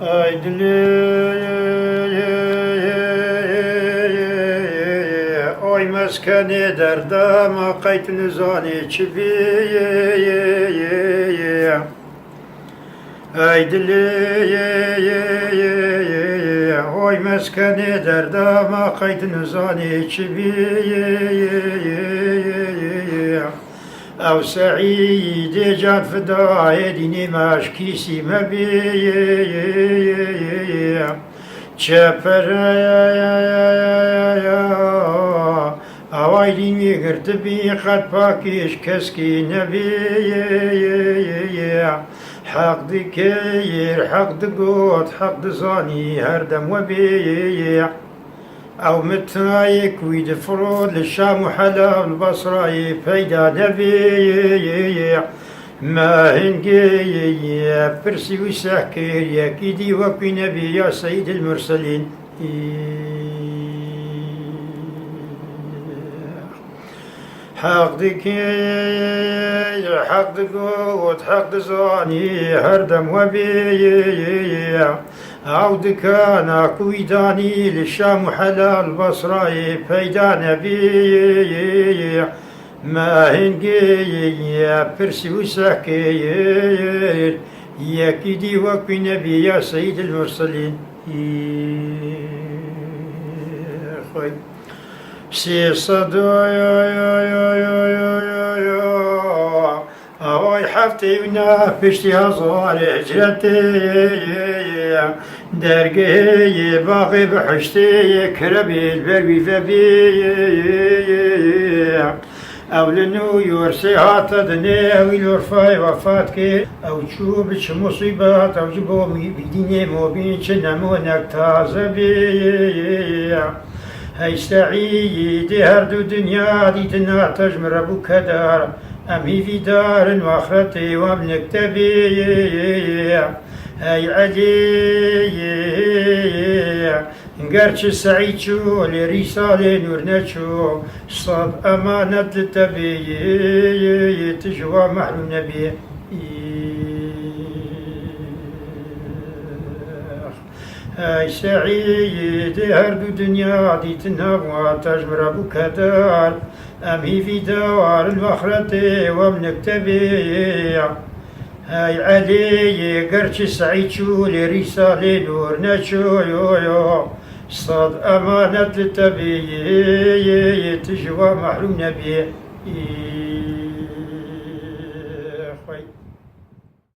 Oy meskeni derdama kayt nizani çibi oy meskeni derdama kayt nizani çibi أو سعيد جان فداي ديني ماشكيسي مبي چپر اوای دینی گرد بی خد پاکیش کسکی نبی حق دکیر حق دگوت حق دزانی هر دم و بی أو متنايك ويد فرود للشام وحلا البصرة فايدة نبي ما هنجي برسي وسحكير يا كيدي وكي نبي يا سيد المرسلين حق دكير حق دقوت حق دزاني هردم وبي عود كان كويداني للشام وحلال البصرة فايدا نبي ما هنجي برسي وسحكير يا كيدي وكي نبي يا سيد المرسلين سي صدو أوي حفتي ونا بشتي هزار هجرتي درقي باقي بحشتي كربي البربي فبي أو لنو يورسي هاتدني أو يورفاي وفاتك أو تشوبش مصيبات أو جبومي بديني موبين شنمو نكتازبي هاي سعيدي هردو دنيا دي تنعتج من ربو كدار أمي في دار وآخرتي وابنك تبي هاي علي نقرش سعيد شو لرسالة نور نشو صاد أمانة للتبي تجوى محلو نبي هاي سعيد هردو دنيا دي تنبوى تجمر أبو كدار أمي في دوار الآخرة وابنك تبي هاي علي قرش سعيد شو لرسالة نور نشو يو صاد أمانة للتبي تجوى محلو نبي